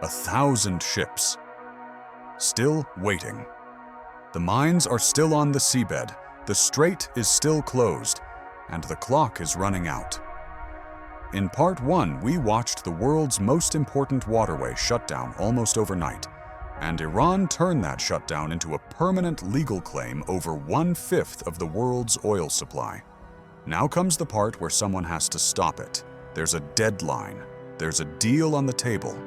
1,000 ships. Still waiting. The mines are still on the seabed, the strait is still closed, and the clock is running out. In part 1, we watched the world's most important waterway shut down almost overnight, and Iran turned that shutdown into a permanent legal claim over 1/5 of the world's oil supply. Now comes the part where someone has to stop it. There's a deadline, there's a deal on the table,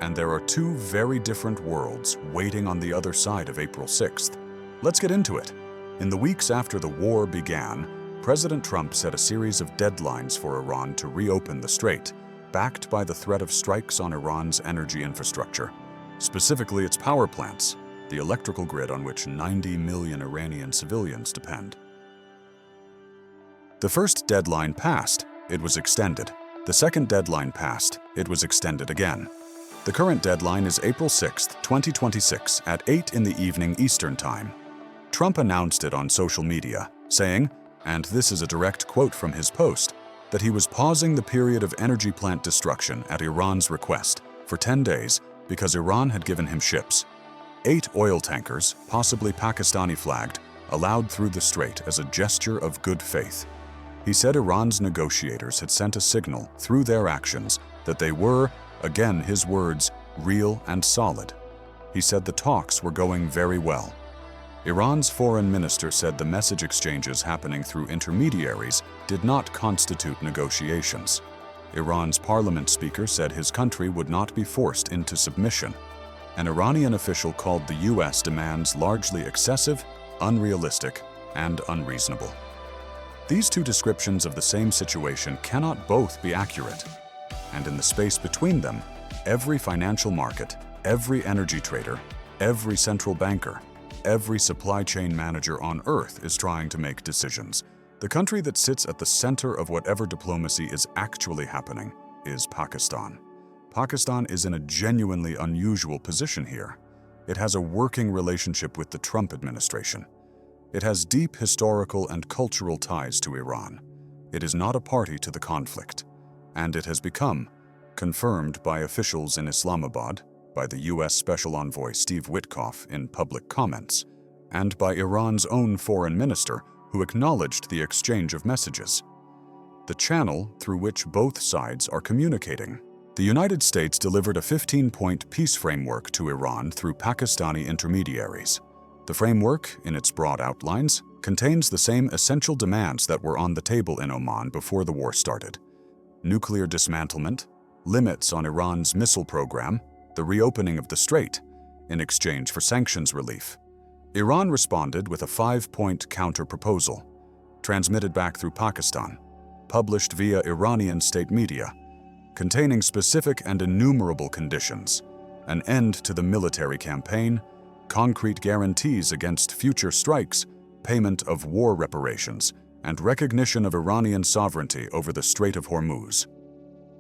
and there are two very different worlds waiting on the other side of April 6th. Let's get into it. In the weeks after the war began, President Trump set a series of deadlines for Iran to reopen the strait, backed by the threat of strikes on Iran's energy infrastructure, specifically its power plants, the electrical grid on which 90 million Iranian civilians depend. The first deadline passed, it was extended. The second deadline passed, it was extended again. The current deadline is April 6, 2026 at 8 in the evening Eastern Time. Trump announced it on social media, saying, and this is a direct quote from his post, that he was pausing the period of energy plant destruction at Iran's request for 10 days because Iran had given him ships. 8 oil tankers, possibly Pakistani-flagged, allowed through the strait as a gesture of good faith. He said Iran's negotiators had sent a signal through their actions that they were, again his words, real and solid. He said the talks were going very well. Iran's foreign minister said the message exchanges happening through intermediaries did not constitute negotiations. Iran's parliament speaker said his country would not be forced into submission. An Iranian official called the U.S. demands largely excessive, unrealistic, and unreasonable. These two descriptions of the same situation cannot both be accurate. And in the space between them, every financial market, every energy trader, every central banker, every supply chain manager on Earth is trying to make decisions. The country that sits at the center of whatever diplomacy is actually happening is Pakistan. Pakistan is in a genuinely unusual position here. It has a working relationship with the Trump administration. It has deep historical and cultural ties to Iran. It is not a party to the conflict, and it has become, confirmed by officials in Islamabad, by the U.S. Special Envoy Steve Witkoff in public comments, and by Iran's own foreign minister, who acknowledged the exchange of messages. The channel through which both sides are communicating. The United States delivered a 15-point peace framework to Iran through Pakistani intermediaries. The framework, in its broad outlines, contains the same essential demands that were on the table in Oman before the war started: nuclear dismantlement, limits on Iran's missile program, the reopening of the strait, in exchange for sanctions relief. Iran responded with a 5-point counter-proposal, transmitted back through Pakistan, published via Iranian state media, containing specific and innumerable conditions: an end to the military campaign, concrete guarantees against future strikes, payment of war reparations, and recognition of Iranian sovereignty over the Strait of Hormuz.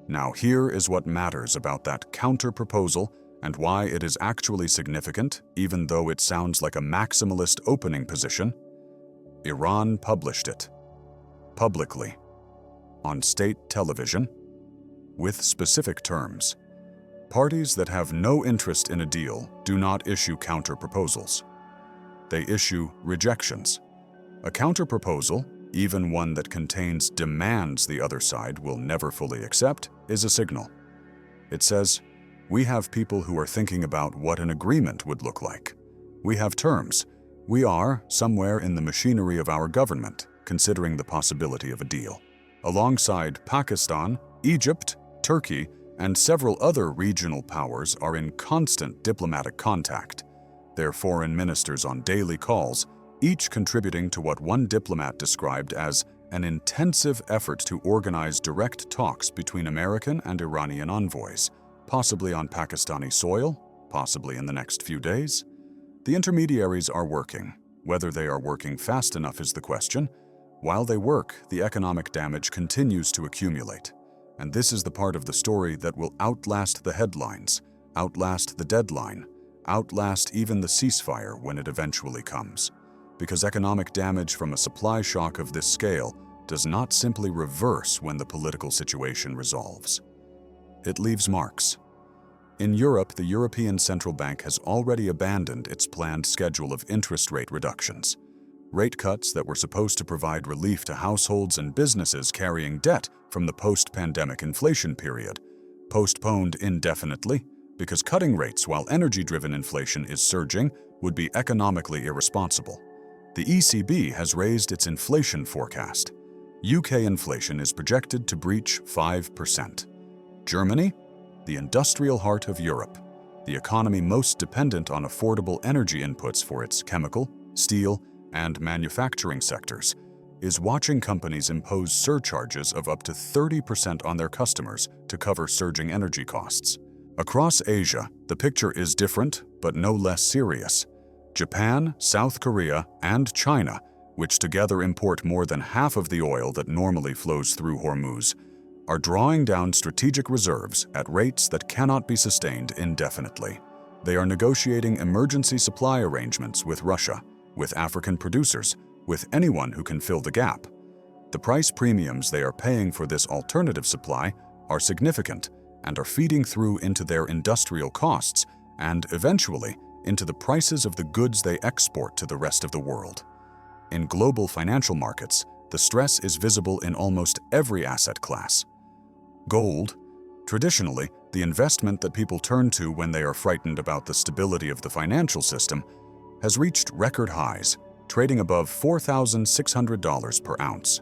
Now here is what matters about that counter-proposal and why it is actually significant, even though it sounds like a maximalist opening position. Iran published it, publicly, on state television, with specific terms. Parties that have no interest in a deal do not issue counter-proposals. They issue rejections. A counter-proposal, even one that contains demands the other side will never fully accept, is a signal. It says, we have people who are thinking about what an agreement would look like. We have terms. We are, somewhere in the machinery of our government, considering the possibility of a deal. Alongside Pakistan, Egypt, Turkey, and several other regional powers are in constant diplomatic contact, their foreign ministers on daily calls, each contributing to what one diplomat described as an intensive effort to organize direct talks between American and Iranian envoys, possibly on Pakistani soil, possibly in the next few days. The intermediaries are working. Whether they are working fast enough is the question. While they work, the economic damage continues to accumulate. And this is the part of the story that will outlast the headlines, outlast the deadline, outlast even the ceasefire when it eventually comes. Because economic damage from a supply shock of this scale does not simply reverse when the political situation resolves. It leaves marks. In Europe, the European Central Bank has already abandoned its planned schedule of interest rate reductions. Rate cuts that were supposed to provide relief to households and businesses carrying debt from the post-pandemic inflation period, postponed indefinitely because cutting rates while energy-driven inflation is surging would be economically irresponsible. The ECB has raised its inflation forecast. UK inflation is projected to breach 5%. Germany, the industrial heart of Europe, the economy most dependent on affordable energy inputs for its chemical, steel, and manufacturing sectors, is watching companies impose surcharges of up to 30% on their customers to cover surging energy costs. Across Asia, the picture is different, but no less serious. Japan, South Korea, and China, which together import more than half of the oil that normally flows through Hormuz, are drawing down strategic reserves at rates that cannot be sustained indefinitely. They are negotiating emergency supply arrangements with Russia, with African producers, with anyone who can fill the gap. The price premiums they are paying for this alternative supply are significant and are feeding through into their industrial costs and, eventually, into the prices of the goods they export to the rest of the world. In global financial markets, the stress is visible in almost every asset class. Gold, traditionally the investment that people turn to when they are frightened about the stability of the financial system, has reached record highs, trading above $4,600 per ounce.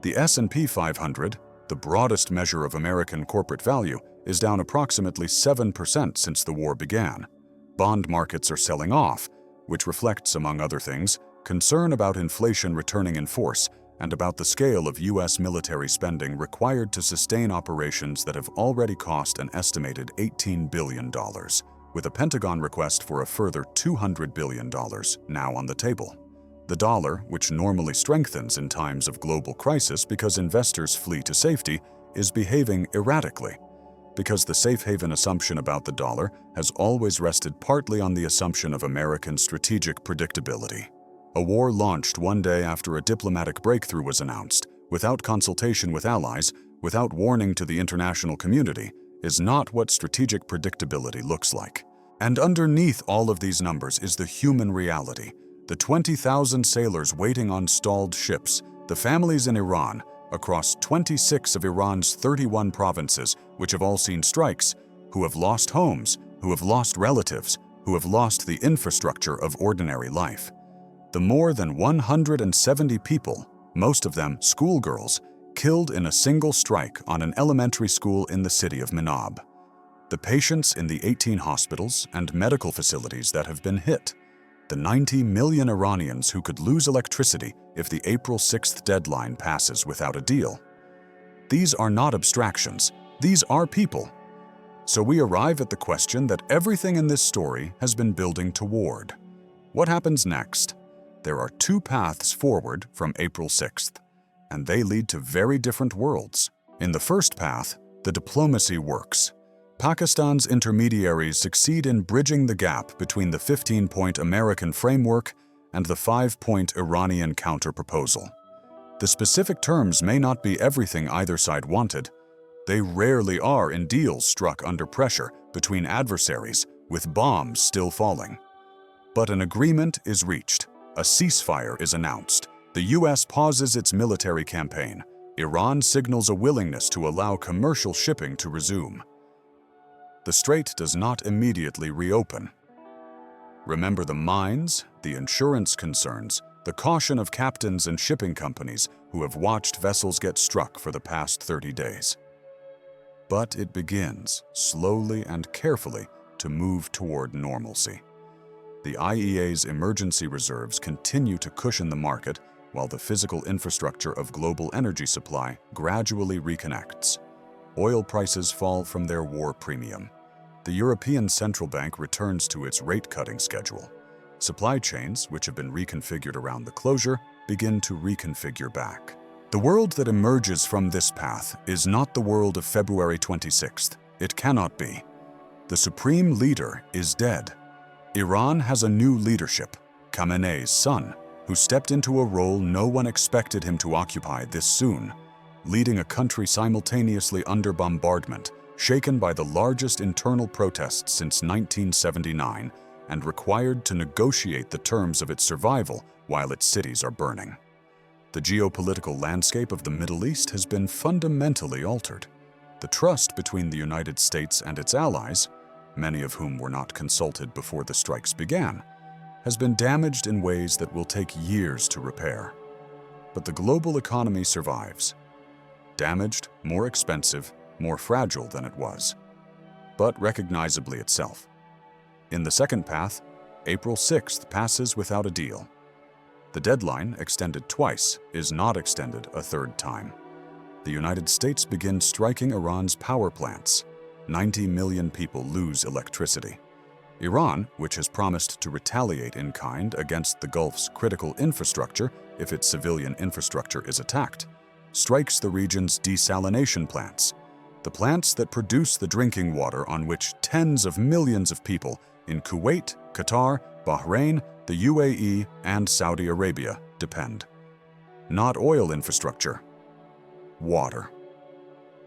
The S&P 500, the broadest measure of American corporate value, is down approximately 7% since the war began. Bond markets are selling off, which reflects, among other things, concern about inflation returning in force and about the scale of U.S. military spending required to sustain operations that have already cost an estimated $18 billion. With a Pentagon request for a further $200 billion now on the table. The dollar, which normally strengthens in times of global crisis because investors flee to safety, is behaving erratically, because the safe haven assumption about the dollar has always rested partly on the assumption of American strategic predictability. A war launched one day after a diplomatic breakthrough was announced, without consultation with allies, without warning to the international community, is not what strategic predictability looks like. And underneath all of these numbers is the human reality, the 20,000 sailors waiting on stalled ships, the families in Iran, across 26 of Iran's 31 provinces, which have all seen strikes, who have lost homes, who have lost relatives, who have lost the infrastructure of ordinary life. The more than 170 people, most of them schoolgirls, killed in a single strike on an elementary school in the city of Mandeb. The patients in the 18 hospitals and medical facilities that have been hit. The 90 million Iranians who could lose electricity if the April 6th deadline passes without a deal. These are not abstractions, these are people. So we arrive at the question that everything in this story has been building toward. What happens next? There are two paths forward from April 6th. And they lead to very different worlds. In the first path, the diplomacy works. Pakistan's intermediaries succeed in bridging the gap between the 15-point American framework and the 5-point Iranian counter-proposal. The specific terms may not be everything either side wanted. They rarely are in deals struck under pressure between adversaries, with bombs still falling. But an agreement is reached. A ceasefire is announced. The U.S. pauses its military campaign. Iran signals a willingness to allow commercial shipping to resume. The strait does not immediately reopen. Remember the mines, the insurance concerns, the caution of captains and shipping companies who have watched vessels get struck for the past 30 days. But it begins, slowly and carefully, to move toward normalcy. The IEA's emergency reserves continue to cushion the market while the physical infrastructure of global energy supply gradually reconnects. Oil prices fall from their war premium. The European Central Bank returns to its rate-cutting schedule. Supply chains, which have been reconfigured around the closure, begin to reconfigure back. The world that emerges from this path is not the world of February 26th. It cannot be. The supreme leader is dead. Iran has a new leadership, Khamenei's son, who stepped into a role no one expected him to occupy this soon, leading a country simultaneously under bombardment shaken by the largest internal protests since 1979 and required to negotiate the terms of its survival while its cities are burning. The geopolitical landscape of the Middle East has been fundamentally altered. The trust between the United States and its allies, many of whom were not consulted before the strikes began, has been damaged in ways that will take years to repair. But the global economy survives. Damaged, more expensive, more fragile than it was, but recognizably itself. In the second path, April 6th passes without a deal. The deadline, extended twice, is not extended a third time. The United States begins striking Iran's power plants. 90 million people lose electricity. Iran, which has promised to retaliate in kind against the Gulf's critical infrastructure if its civilian infrastructure is attacked, strikes the region's desalination plants, the plants that produce the drinking water on which tens of millions of people in Kuwait, Qatar, Bahrain, the UAE, and Saudi Arabia depend. Not oil infrastructure, water.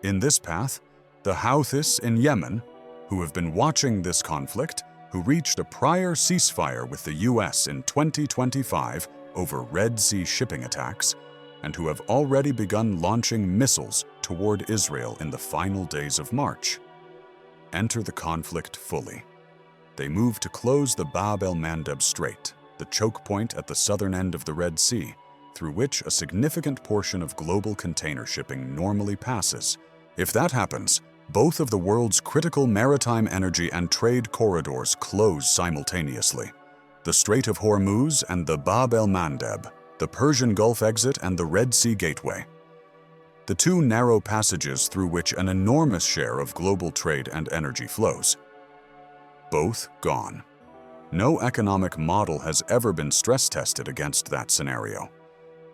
In this path, the Houthis in Yemen, who have been watching this conflict, who reached a prior ceasefire with the US in 2025 over Red Sea shipping attacks, and who have already begun launching missiles toward Israel in the final days of March, enter the conflict fully. They move to close the Bab el-Mandeb Strait, the choke point at the southern end of the Red Sea, through which a significant portion of global container shipping normally passes. If that happens, both of the world's critical maritime energy and trade corridors close simultaneously. The Strait of Hormuz and the Bab el-Mandeb, the Persian Gulf exit and the Red Sea gateway. The two narrow passages through which an enormous share of global trade and energy flows. Both gone. No economic model has ever been stress-tested against that scenario.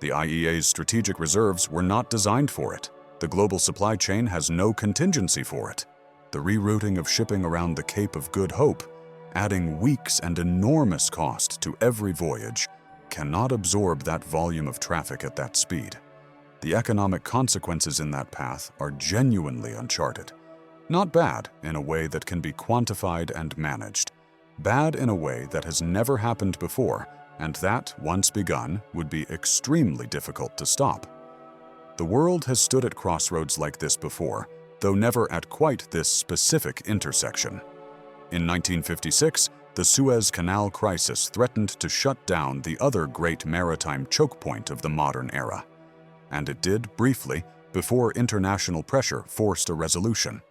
The IEA's strategic reserves were not designed for it. The global supply chain has no contingency for it. The rerouting of shipping around the Cape of Good Hope, adding weeks and enormous cost to every voyage, cannot absorb that volume of traffic at that speed. The economic consequences in that path are genuinely uncharted. Not bad in a way that can be quantified and managed. Bad in a way that has never happened before, and that, once begun, would be extremely difficult to stop. The world has stood at crossroads like this before, though never at quite this specific intersection. In 1956, the Suez Canal crisis threatened to shut down the other great maritime choke point of the modern era. And it did, briefly, before international pressure forced a resolution.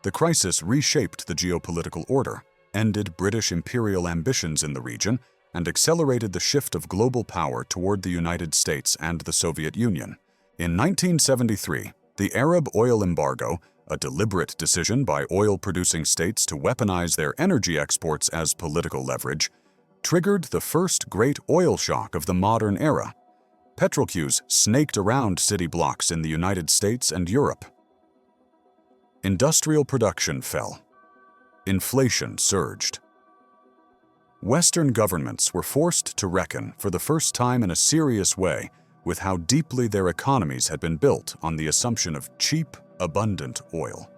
The crisis reshaped the geopolitical order, ended British imperial ambitions in the region, and accelerated the shift of global power toward the United States and the Soviet Union. In 1973, the Arab oil embargo, a deliberate decision by oil-producing states to weaponize their energy exports as political leverage, triggered the first great oil shock of the modern era. Petrolqueues snaked around city blocks in the United States and Europe. Industrial production fell. Inflation surged. Western governments were forced to reckon, for the first time in a serious way, with how deeply their economies had been built on the assumption of cheap, abundant oil.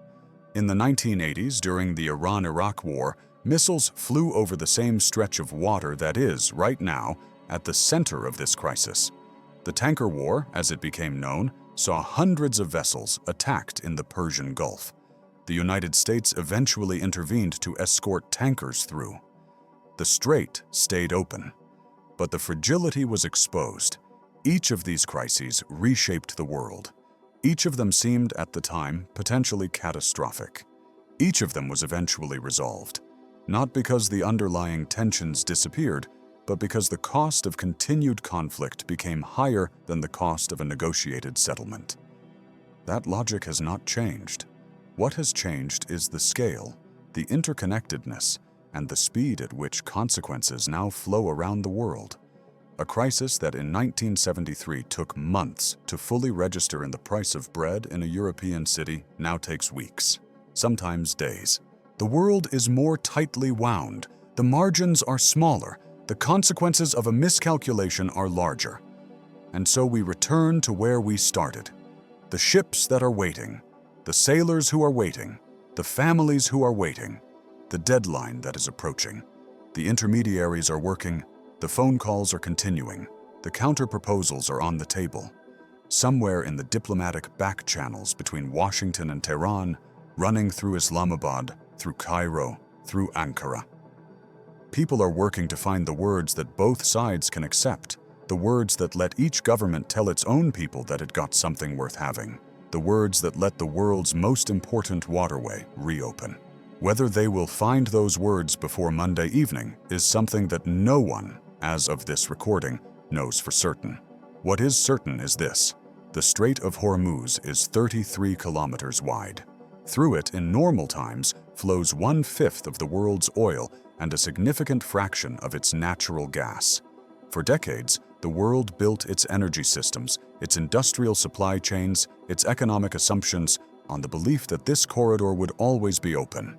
In the 1980s, during the Iran-Iraq War, missiles flew over the same stretch of water that is, right now, at the center of this crisis. The tanker war, as it became known, saw hundreds of vessels attacked in the Persian Gulf. The United States eventually intervened to escort tankers through. The strait stayed open, but the fragility was exposed. Each of these crises reshaped the world. Each of them seemed, at the time, potentially catastrophic. Each of them was eventually resolved, not because the underlying tensions disappeared, but because the cost of continued conflict became higher than the cost of a negotiated settlement. That logic has not changed. What has changed is the scale, the interconnectedness, and the speed at which consequences now flow around the world. A crisis that in 1973 took months to fully register in the price of bread in a European city now takes weeks, sometimes days. The world is more tightly wound, the margins are smaller, the consequences of a miscalculation are larger. And so we return to where we started. The ships that are waiting, the sailors who are waiting, The families who are waiting, the deadline that is approaching. The intermediaries are working, the phone calls are continuing, the counter-proposals are on the table. Somewhere in the diplomatic back channels between Washington and Tehran, running through Islamabad, through Cairo, through Ankara. People are working to find the words that both sides can accept, the words that let each government tell its own people that it got something worth having, the words that let the world's most important waterway reopen. Whether they will find those words before Monday evening is something that no one, as of this recording, knows for certain. What is certain is this: the Strait of Hormuz is 33 kilometers wide. Through it, in normal times, flows 1/5 of the world's oil and a significant fraction of its natural gas. For decades, the world built its energy systems, its industrial supply chains, its economic assumptions on the belief that this corridor would always be open.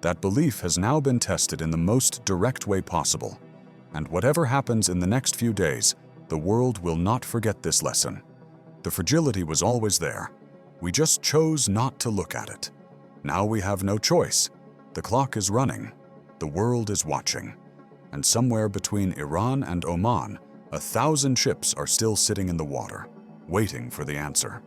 That belief has now been tested in the most direct way possible. And whatever happens in the next few days, the world will not forget this lesson. The fragility was always there. We just chose not to look at it. Now we have no choice. The clock is running. The world is watching. And somewhere between Iran and Oman, 1,000 ships are still sitting in the water, waiting for the answer.